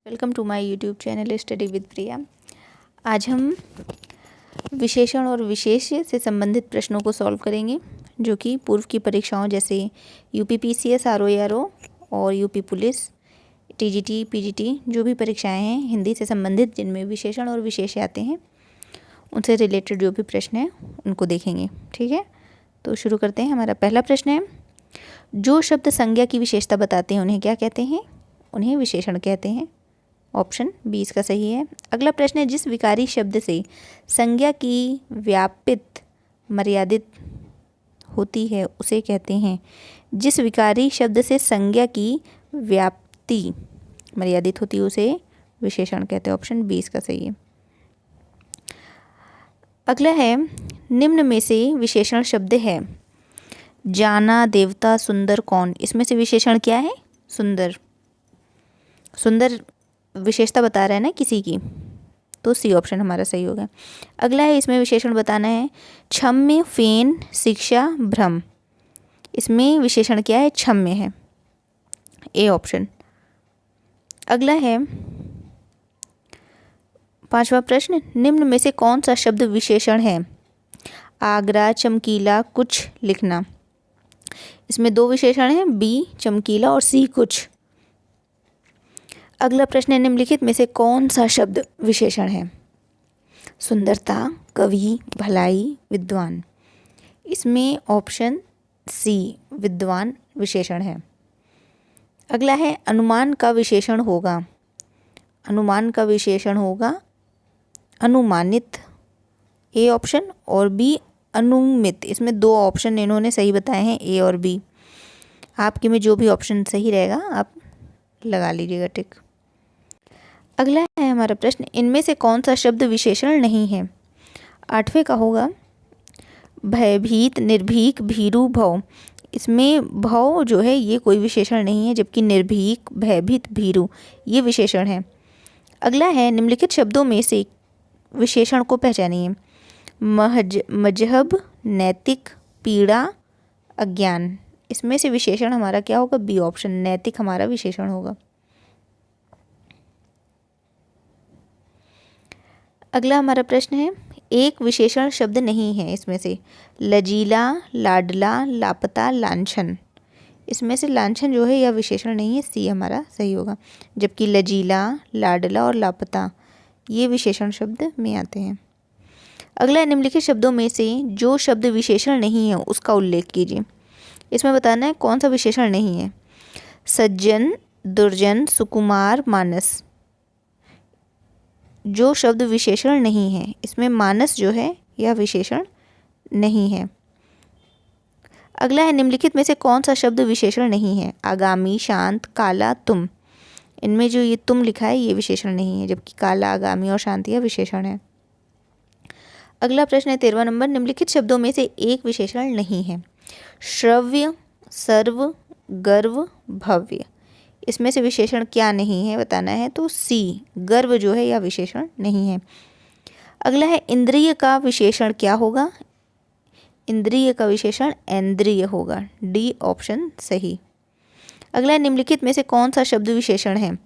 Welcome to my YouTube channel study with Priya. आज हम विशेषण और विशेष से संबंधित प्रश्नों को सॉल्व करेंगे जो कि पूर्व की परीक्षाओं जैसे यूपी पीसीएस, आरओएआरओ और यूपी पुलिस, टीजीटी, पीजीटी जो भी परीक्षाएं हैं हिंदी से संबंधित जिनमें विशेषण और विशेष आते हैं उनसे रिलेटेड जो भी प्रश्न हैं उनको देखेंगे। ठीक है, तो शुरू करते हैं। हमारा पहला प्रश्न है, जो शब्द संज्ञा की विशेषता बताते हैं उन्हें क्या कहते हैं? उन्हें विशेषण कहते हैं। ऑप्शन 20 का सही है। अगला प्रश्न है, जिस विकारी शब्द से संज्ञा की व्यापित मर्यादित होती है उसे कहते हैं। जिस विकारी शब्द से संज्ञा की व्याप्ति मर्यादित होती है उसे विशेषण कहते हैं। ऑप्शन 20 का सही है। अगला है, निम्न में से विशेषण शब्द है जाना, देवता, सुंदर कौन? इसमें से विशेषण क्या है? सुंदर। सुंदर विशेषता बता रहा है ना किसी की, तो सी ऑप्शन हमारा सही होगा। अगला है, इसमें विशेषण बताना है क्षम्य, फेन, शिक्षा, भ्रम। इसमें विशेषण क्या है? क्षम्य है, ए ऑप्शन। अगला है पांचवा प्रश्न, निम्न में से कौन सा शब्द विशेषण है? आगरा, चमकीला, कुछ लिखना। इसमें दो विशेषण हैं, बी चमकीला और सी कुछ। अगला प्रश्न है, निम्नलिखित में से कौन सा शब्द विशेषण है? सुंदरता, कवि, भलाई, विद्वान। इसमें ऑप्शन सी विद्वान विशेषण है। अगला है, अनुमान का विशेषण होगा। अनुमान का विशेषण होगा अनुमानित, ए ऑप्शन, और बी अनुमित। इसमें दो ऑप्शन इन्होंने सही बताए हैं, ए और बी। आपके में जो भी ऑप्शन सही रहेगा आप लगा लीजिएगा टिक। अगला है हमारा प्रश्न, इनमें से कौन सा शब्द विशेषण नहीं है? आठवें का होगा भयभीत, निर्भीक, भीरू, भव। इसमें भव जो है ये कोई विशेषण नहीं है, जबकि निर्भीक, भयभीत, भीरू ये विशेषण है। अगला है, निम्नलिखित शब्दों में से विशेषण को पहचानिए। मजहब, नैतिक, पीड़ा, अज्ञान। इसमें से विशेषण हमारा क्या होगा? बी ऑप्शन, नैतिक हमारा विशेषण होगा। अगला हमारा प्रश्न है, एक विशेषण शब्द नहीं है इसमें से। लजीला, लाडला, लापता, लांछन। इसमें से लांछन जो है यह विशेषण नहीं है, सी हमारा सही होगा। जबकि लजीला, लाडला और लापता ये विशेषण शब्द में आते हैं। अगला, निम्नलिखित शब्दों में से जो शब्द विशेषण नहीं है उसका उल्लेख कीजिए। इसमें बताना है कौन सा विशेषण नहीं है। सज्जन, दुर्जन, सुकुमार, मानस। जो शब्द विशेषण नहीं है इसमें मानस जो है यह विशेषण नहीं है। अगला है, निम्नलिखित में से कौन सा शब्द विशेषण नहीं है? आगामी, शांत, काला, तुम। इनमें जो ये तुम लिखा है ये विशेषण नहीं है, जबकि काला, आगामी और शांति यह विशेषण है। अगला प्रश्न है 13वां नंबर, निम्नलिखित शब्दों में से एक विशेषण नहीं है। श्रव्य, सर्व, गर्व, भव्य। इसमें से विशेषण क्या नहीं है बताना है, तो सी गर्व जो है यह विशेषण नहीं है। अगला है, इंद्रिय का विशेषण क्या होगा? इंद्रिय का विशेषण इंद्रिय होगा, डी ऑप्शन सही। अगला है, निम्नलिखित में से कौन सा शब्द विशेषण है?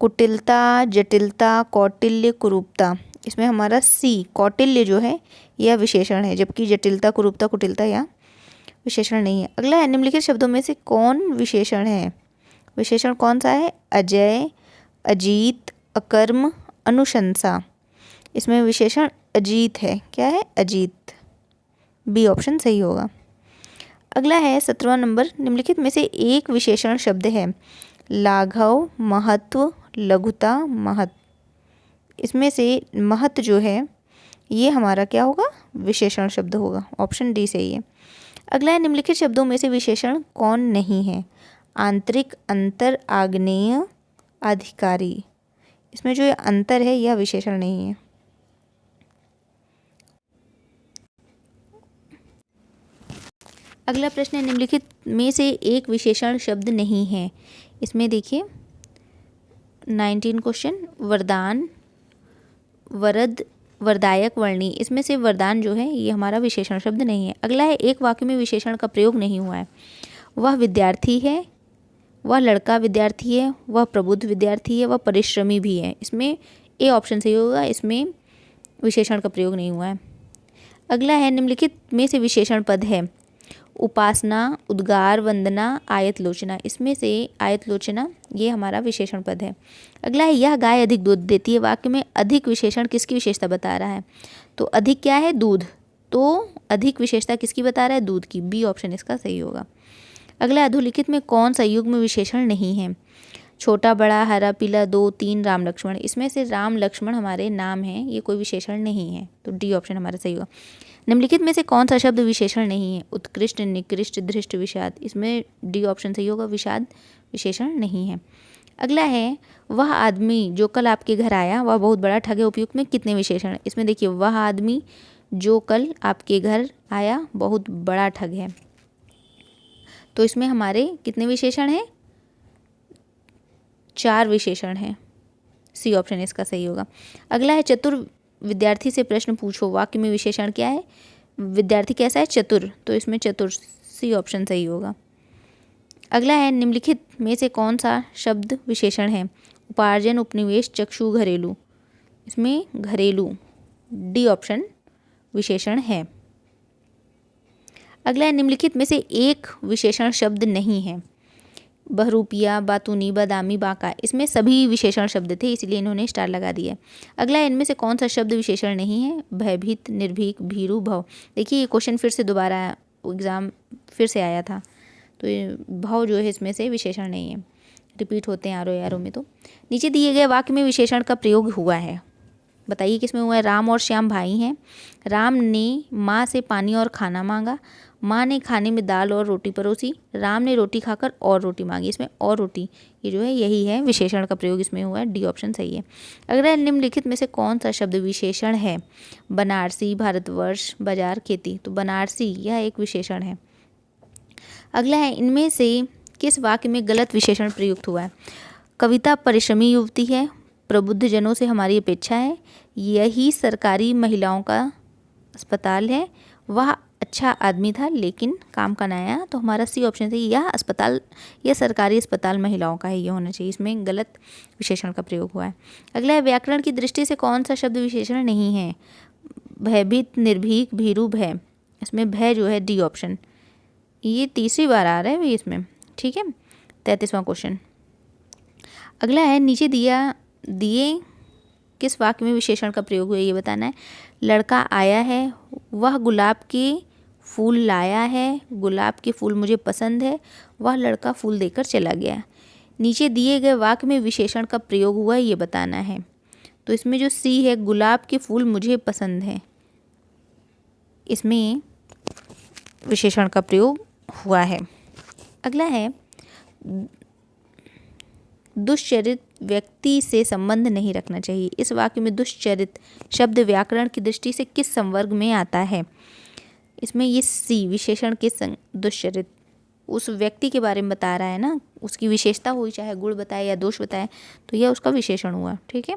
कुटिलता, जटिलता, कौटिल्य, कुरूपता। इसमें हमारा सी कौटिल्य जो है यह विशेषण है, जबकि जटिलता, कुरूपता, कुटिलता यह विशेषण नहीं है। अगला है, निम्नलिखित शब्दों में से कौन विशेषण है? विशेषण कौन सा है? अजय, अजीत, अकर्म, अनुशंसा। इसमें विशेषण अजीत है। क्या है? अजीत, बी ऑप्शन सही होगा। अगला है 17वां नंबर, निम्नलिखित में से एक विशेषण शब्द है। लाघव, महत्व, लघुता, महत्। इसमें से महत् जो है ये हमारा क्या होगा? विशेषण शब्द होगा। ऑप्शन डी सही है। अगला है, निम्नलिखित शब्दों में से विशेषण कौन नहीं है? आंतरिक, अंतर, आग्नेय, अधिकारी। इसमें जो अंतर है यह विशेषण नहीं है। अगला प्रश्न है, निम्नलिखित में से एक विशेषण शब्द नहीं है। इसमें देखिए 19 क्वेश्चन, वरदान, वरद, वरदायक, वर्णी। इसमें से वरदान जो है ये हमारा विशेषण शब्द नहीं है। अगला है, एक वाक्य में विशेषण का प्रयोग नहीं हुआ है। वह विद्यार्थी है, वह लड़का विद्यार्थी है, वह प्रबुद्ध विद्यार्थी है, वह परिश्रमी भी है। इसमें ए ऑप्शन सही होगा, इसमें विशेषण का प्रयोग नहीं हुआ है। अगला है निम्नलिखित में से विशेषण पद है। उपासना, उद्गार, वंदना, आयतलोचना। इसमें से आयतलोचना ये हमारा विशेषण पद है। अगला है यह गाय अधिक दूध देती है। वाक्य में अधिक विशेषण किसकी विशेषता बता रहा है? तो अधिक क्या है? दूध। तो अधिक विशेषता किसकी बता रहा है? दूध की। बी ऑप्शन इसका सही होगा। अगला अधोलिखित में कौन सा युग्म विशेषण नहीं है? छोटा, बड़ा, हरा, पीला, 2, 3, राम, लक्ष्मण। इसमें से राम लक्ष्मण हमारे नाम हैं, ये कोई विशेषण नहीं है, तो डी ऑप्शन हमारा सही होगा। निम्नलिखित में से कौन सा शब्द विशेषण नहीं है? उत्कृष्ट, निकृष्ट, धृष्ट, विषाद। इसमें डी ऑप्शन सही होगा, विषाद विशेषण नहीं है। अगला है वह आदमी जो कल आपके घर आया वह बहुत बड़ा ठग है। उपयुक्त में कितने विशेषण? इसमें देखिए, वह आदमी जो कल आपके घर आया बहुत बड़ा ठग है, तो इसमें हमारे कितने विशेषण हैं? 4 विशेषण हैं। सी ऑप्शन इसका सही होगा। अगला है चतुर विद्यार्थी से प्रश्न पूछो। वाक्य में विशेषण क्या है? विद्यार्थी कैसा है? चतुर, तो इसमें चतुर, सी ऑप्शन सही होगा। अगला है निम्नलिखित में से कौन सा शब्द विशेषण है? उपार्जन, उपनिवेश, चक्षु, घरेलू। इसमें घरेलू, डी ऑप्शन विशेषण है। अगला है निम्नलिखित में से एक विशेषण शब्द नहीं है। बहरूपिया, बातूनी, बादामी, बांका। इसमें सभी विशेषण शब्द थे, इसलिए इन्होंने स्टार लगा दिया। अगला इनमें से कौन सा शब्द विशेषण नहीं है? भयभीत, निर्भीक, भीरू, भव। देखिए ये क्वेश्चन फिर से दोबारा एग्ज़ाम फिर से आया था, तो ये भव जो है इसमें से विशेषण नहीं है, रिपीट होते हैं आरो यारों में। तो नीचे दिए गए वाक्य में विशेषण का प्रयोग हुआ है, बताइए किसमें हुआ है? राम और श्याम भाई हैं। राम ने माँ से पानी और खाना मांगा। माँ ने खाने में दाल और रोटी परोसी। राम ने रोटी खाकर और रोटी मांगी। इसमें और रोटी ये जो है यही है विशेषण का प्रयोग इसमें हुआ है, डी ऑप्शन सही है। अगला निम्नलिखित में से कौन सा शब्द विशेषण है? बनारसी, भारतवर्ष, बाजार, खेती। तो बनारसी यह एक विशेषण है। अगला है इनमें से किस वाक्य में गलत विशेषण प्रयुक्त हुआ है? कविता परिश्रमी युवती है। प्रबुद्ध जनों से हमारी अपेक्षा है। यही सरकारी महिलाओं का अस्पताल है। वह अच्छा आदमी था लेकिन काम का ना आया। तो हमारा सी ऑप्शन से यह अस्पताल, यह सरकारी अस्पताल महिलाओं का है, ये होना चाहिए। इसमें गलत विशेषण का प्रयोग हुआ है। अगला है व्याकरण की दृष्टि से कौन सा शब्द विशेषण नहीं है? भयभीत, निर्भीक, भीरू, भय। इसमें भय जो है डी ऑप्शन, ये तीसरी बार आ रहा है भाई इसमें, ठीक है। 33वां क्वेश्चन। अगला है नीचे दिए किस वाक्य में विशेषण का प्रयोग हुआ है ये बताना है। लड़का आया है, वह गुलाब के फूल लाया है। गुलाब के फूल मुझे पसंद है। वह लड़का फूल देकर चला गया। नीचे दिए गए वाक्य में विशेषण का प्रयोग हुआ है ये बताना है। तो इसमें जो सी है, गुलाब के फूल मुझे पसंद है, इसमें विशेषण का प्रयोग हुआ है। अगला है दुष्चरित व्यक्ति से संबंध नहीं रखना चाहिए। इस वाक्य में दुष्चरित शब्द व्याकरण की दृष्टि से किस संवर्ग में आता है? इसमें ये सी विशेषण के संग दुष्चरित, उस व्यक्ति के बारे में बता रहा है ना, उसकी विशेषता हुई, चाहे गुण बताए या दोष बताए, तो यह उसका विशेषण हुआ, ठीक है।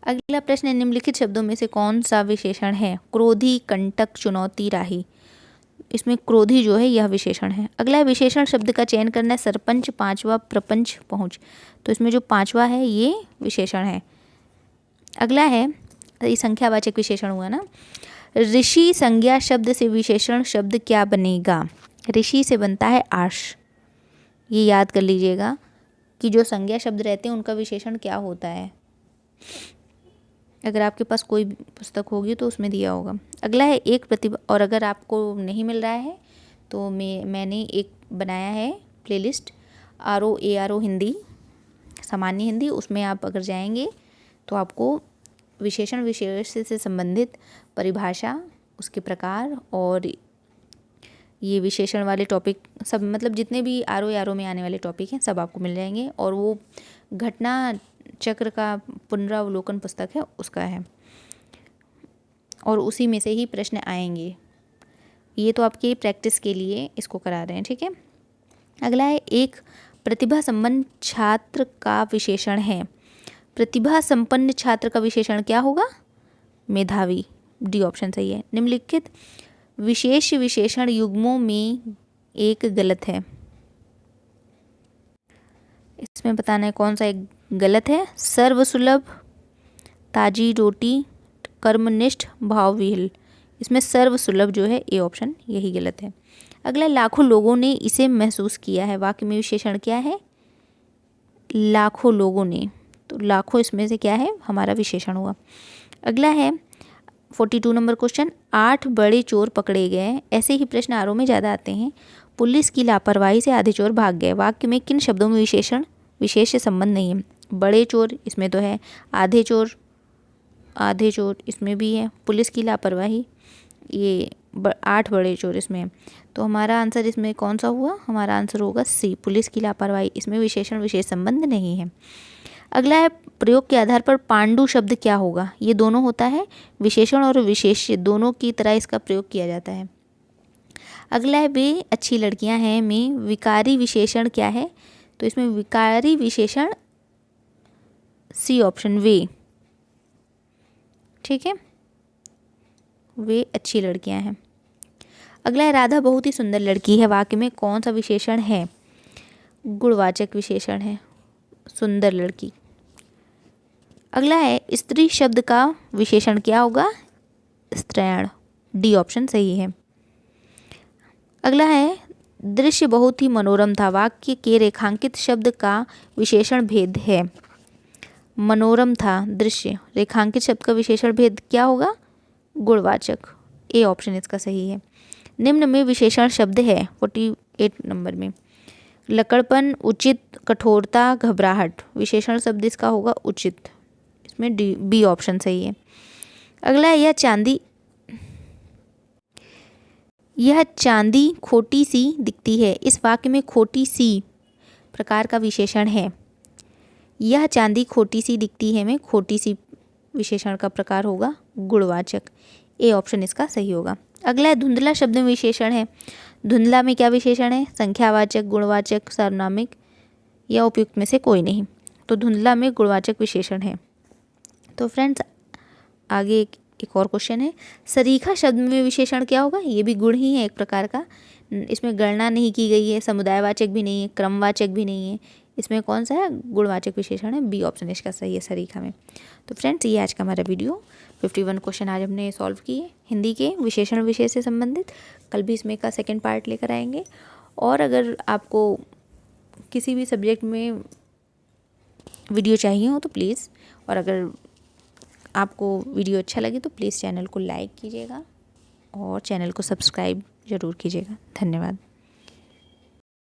अगला प्रश्न है निम्नलिखित शब्दों में से कौन सा विशेषण है? क्रोधी, कंटक, चुनौती, राही। इसमें क्रोधी जो है यह विशेषण है। अगला विशेषण शब्द का चयन करना है। सरपंच, पांचवा, प्रपंच, पहुँच। तो इसमें जो पांचवा है ये विशेषण है। अगला है ये संख्यावाचक विशेषण हुआ ना। ऋषि संज्ञा शब्द से विशेषण शब्द क्या बनेगा? ऋषि से बनता है आर्ष। ये याद कर लीजिएगा कि जो संज्ञा शब्द रहते हैं उनका विशेषण क्या होता है। अगर आपके पास कोई पुस्तक होगी तो उसमें दिया होगा। अगला है एक प्रतिभा, और अगर आपको नहीं मिल रहा है तो मैंने एक बनाया है प्लेलिस्ट ROARO हिंदी, सामान्य हिंदी, उसमें आप अगर जाएंगे तो आपको विशेषण विशेष से संबंधित परिभाषा, उसके प्रकार और ये विशेषण वाले टॉपिक सब, मतलब जितने भी ROARO में आने वाले टॉपिक हैं सब आपको मिल जाएंगे। और वो घटना चक्र का पुनरावलोकन पुस्तक है, उसका है, और उसी में से ही प्रश्न आएंगे। ये तो आपके प्रैक्टिस के लिए इसको करा रहे हैं, ठीक है। अगला है एक प्रतिभा संपन्न छात्र का विशेषण है। प्रतिभा संपन्न छात्र का विशेषण क्या होगा? मेधावी, डी ऑप्शन सही है। निम्नलिखित विशेष विशेषण युग्मों में एक गलत है। इसमें बताना है कौन सा एक गलत है। सर्वसुलभ, ताजी रोटी, कर्मनिष्ठ, भावविह्वल। इसमें सर्वसुलभ जो है ए ऑप्शन यही गलत है। अगला, लाखों लोगों ने इसे महसूस किया है। वाक्य में विशेषण क्या है? लाखों लोगों ने, तो लाखों इसमें से क्या है? हमारा विशेषण हुआ। अगला है 42 नंबर क्वेश्चन, 8 बड़े चोर पकड़े गए। ऐसे ही प्रश्न आरओ में ज़्यादा आते हैं। पुलिस की लापरवाही से आधे चोर भाग गए। वाक्य में किन शब्दों में विशेषण विशेष से संबंध नहीं है? बड़े चोर इसमें तो है, आधे चोर इसमें भी है, पुलिस की लापरवाही, ये 8 बड़े चोर इसमें है। तो हमारा आंसर इसमें कौन सा हुआ? हमारा आंसर होगा सी, पुलिस की लापरवाही। इसमें विशेषण विशेष संबंध नहीं है। अगला है, प्रयोग के आधार पर पांडु शब्द क्या होगा? ये दोनों होता है, विशेषण और विशेष्य दोनों की तरह इसका प्रयोग किया जाता है। अगला है, वे अच्छी लड़कियां हैं में विकारी विशेषण क्या है? तो इसमें विकारी विशेषण सी ऑप्शन, वे। ठीक है, वे अच्छी लड़कियां हैं। अगला है, राधा बहुत ही सुंदर लड़की है। वाक्य में कौन सा विशेषण है? गुणवाचक विशेषण है, सुंदर लड़की। अगला है, स्त्री शब्द का विशेषण क्या होगा? स्त्रैण, डी ऑप्शन सही है। अगला है, दृश्य बहुत ही मनोरम था। वाक्य के रेखांकित शब्द का विशेषण भेद है। मनोरम था, दृश्य, रेखांकित शब्द का विशेषण भेद क्या होगा? गुणवाचक, ए ऑप्शन इसका सही है। निम्न में विशेषण शब्द है 48 नंबर में, लकड़पन, उचित, कठोरता, घबराहट। विशेषण शब्द इसका होगा उचित, इसमें डी, बी ऑप्शन सही है। अगला है, यह चांदी खोटी सी दिखती है। इस वाक्य में खोटी सी प्रकार का विशेषण है। यह चांदी खोटी सी दिखती है में खोटी सी विशेषण का प्रकार होगा गुणवाचक, ए ऑप्शन इसका सही होगा। अगला है, धुंधला शब्द में विशेषण है। धुंधला में क्या विशेषण है? संख्यावाचक, गुणवाचक, सार्वनामिक या उपयुक्त में से कोई नहीं। तो धुंधला में गुणवाचक विशेषण है। तो फ्रेंड्स, आगे एक और क्वेश्चन है, सरीखा शब्द में विशेषण क्या होगा? ये भी गुण ही है एक प्रकार का, इसमें गणना नहीं की गई है, समुदायवाचक भी नहीं है, क्रमवाचक भी नहीं है, इसमें कौन सा है? गुणवाचक विशेषण है, बी ऑप्शन इसका सही है सरीखा में। तो फ्रेंड्स, ये आज का हमारा वीडियो 51 क्वेश्चन आज हमने सॉल्व किए हिंदी के विशेषण विशेष से संबंधित। कल भी इसमें का सेकेंड पार्ट लेकर आएंगे। और अगर आपको किसी भी सब्जेक्ट में वीडियो चाहिए हो तो प्लीज़, और अगर आपको वीडियो अच्छा लगे तो प्लीज़ चैनल को लाइक कीजिएगा और चैनल को सब्सक्राइब ज़रूर कीजिएगा। धन्यवाद।